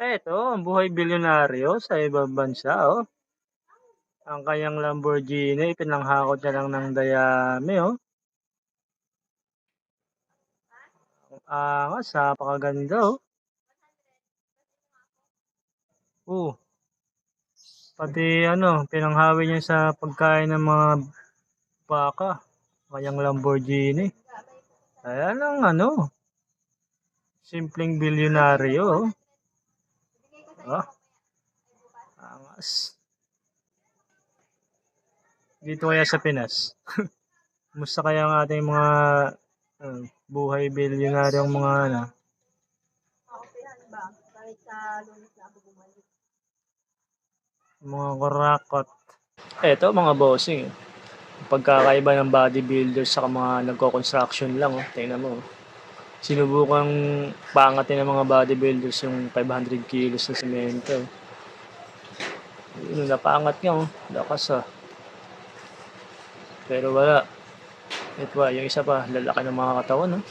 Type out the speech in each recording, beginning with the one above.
Eto ang buhay bilyonaryo sa ibang bansa, oh. Ang kanyang Lamborghini ipinanghakot niya lang ng dayami, oh. Ang angas, napakaganda, oh. Oh, pati ano, pinanghawi niya sa pagkain ng mga baka, kanyang Lamborghini. Ayan ang ano, simpleng bilyonaryo, oh. Ah, angas. Dito kaya sa Pinas. Kumusta kaya ang ating mga buhay bilyonaryong mga ano, mga kurakot. Eto mga bossing, pagkakaiba ng bodybuilder sa mga nagko-construction lang, oh. Tingnan mo, oh. Sinubukang pangatin ng mga bodybuilders yung 500 kilos na semento. Yun, napangat niya, oh. Lakas, ah. Pero wala. Ito ba, yung isa pa, lalaki ng mga katawan, oh.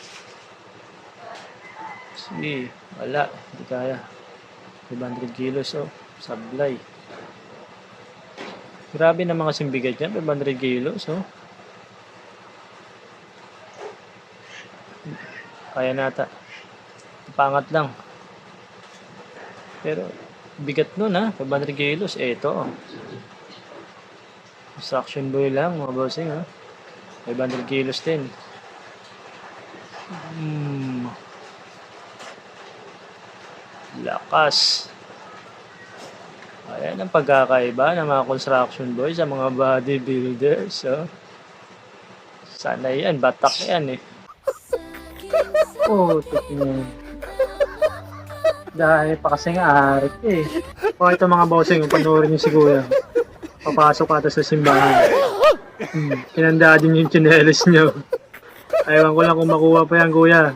Sige, wala. Hindi kaya. 500 kilos, oh. Sablay. Grabe na mga simbigat yan, 500 kilos, oh. Kaya nata. Pangat lang. Pero, bigat nun, ha. 500 kilos. Eto, oh. Construction boy lang, mga bossing, ha. 500 kilos din. Lakas. Ayan ang pagkakaiba ng mga construction boys sa mga bodybuilders. So, sana yan, batak yan eh. Oh, tingnan. Dahil pa kasi nga arit eh. O ito mga bossing, panoorin niyo si Kuya. Papasok ata sa simbahan. Kinanda din yung tsinelas niyo. Ayaw ko lang kung makuha pa yan, Kuya.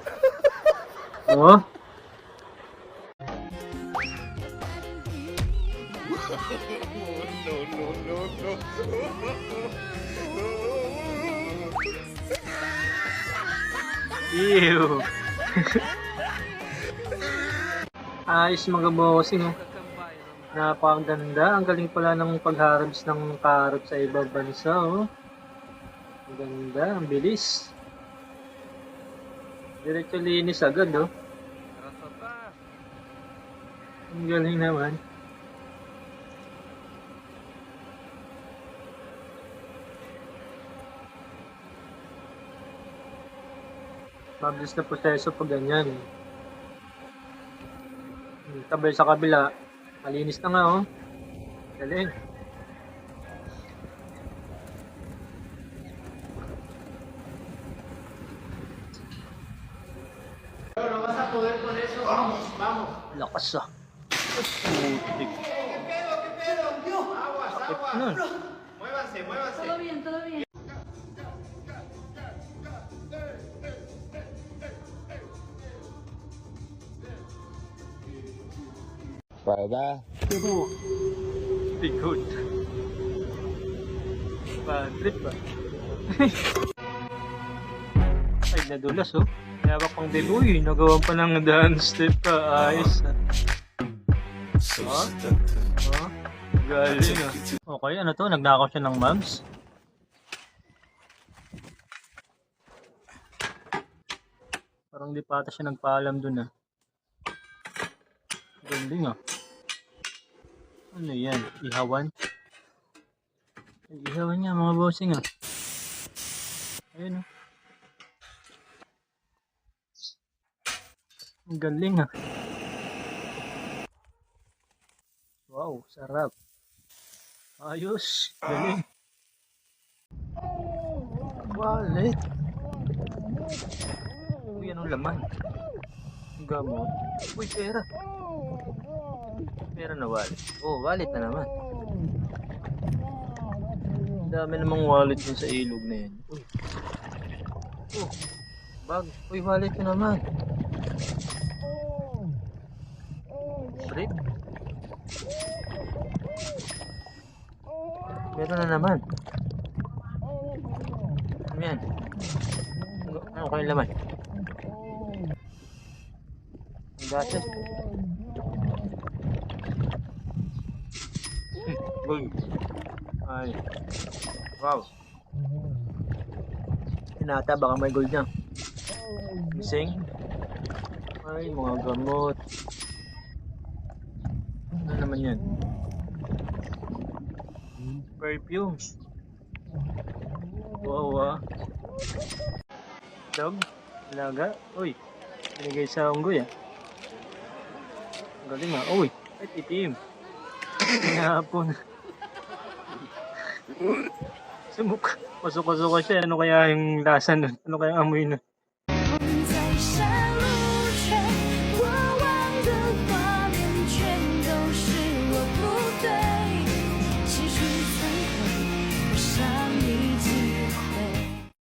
Oh? Ew. Ayos mga bossing, oh. Napakaganda. Ang galing pala ng pag-harvest ng carrot sa ibang bansa, oh. Ang ganda, ang bilis. Diretso linis agad, oh. Ang galing naman. Mabilis na proseso pag ganyan. Tabay sa kabila. Malinis na nga, oh. Galing. Pero no vas a poder con eso. Vamos, vamos. Lakas, ah. Putik. ¿Qué pedo? Dios. Aguas, aguas. Nun. Muévanse, muévanse. Todo bien, todo bien. Para. Bigot. Bad trip, ba? Ay, nadulas, oh. Yabak pang demo, eh. Nagawan pa ng dance step pa. Ayos, ah. Oh? Galing, ah. Okay, ano to? Nagnakaw siya ng moms. Parang di pa ata siya nagpaalam dun, ah. Galing, ah. Ano yan? Ihawan? Ihawan niya mga bossing, ah. Ayun, oh. Ang galing, ah. Wow, sarap. Ayos. Galing. Wallet. Uy, anong laman? Gamot. Uy, pera. Pera na wallet. Oh, wallet na naman. Ang dami namang wallet dun sa ilog na yan. Uy. Oh, bag. Uy, wallet na naman. Brick. Meron na naman. Ano yan? Ano kayong laman? Ang gatas. Gold. Ay. Wow. Hinata, baka may gold na. Missing. Ay, mga gamot. Ano naman yan? Perfume. Wow, ah. Dog. Alaga. Uy. Binigay sa unggoy, ah. Ang galing, ah. Uy. Ay, itim. Hinahapon. Sumuk. Pasok-pasok siya. Ano kaya yung lasa nun? Ano kaya ang amoy nun? 在山